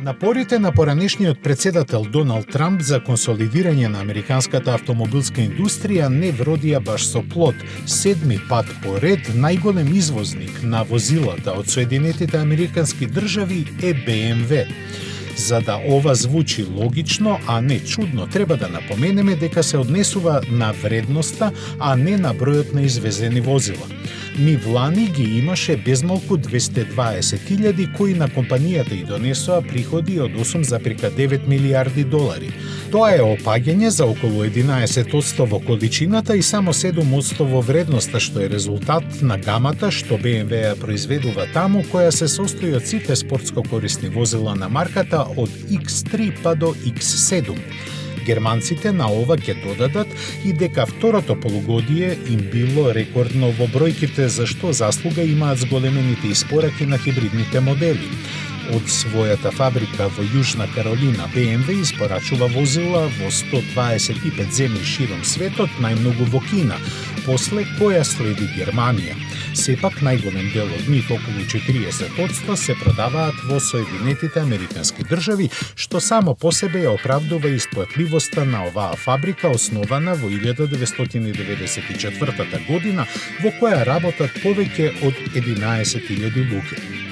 Напорите на поранешниот председател Доналд Трамп за консолидирање на американската автомобилска индустрија не вродија баш со плод. 7 пат поред најголем извозник на возилата од Соединетите американски држави е BMW. За да ова звучи логично, а не чудно, треба да напоменеме дека се однесува на вредноста, а не на бројот на извезени возила. Нив лани ги имаше безмалку 220.000 кои на компанијата и донесоа приходи од 8,9 милиарди долари. Тоа е опаѓање за околу 11% во количината и само 7% во вредноста, што е резултат на гамата што BMW ја произведува таму, која се состои од сите спортско корисни возила на марката од X3 па до X7. Германците на ова ќе додадат и дека второто полугодие им било рекордно во бројките, за што заслуга имаат зголемените испораки на хибридните модели. Од својата фабрика во Јужна Каролина, BMW испорачува возила во 125 земји широм светот, најмногу во Кина, после која следи Германија. Сепак најголем дел од нив, околу 40%, се продаваат во Соединетите американски држави, што само по себе ја оправдува исплатливоста на оваа фабрика, основана во 1994 година, во која работат повеќе од 11.000 луѓе.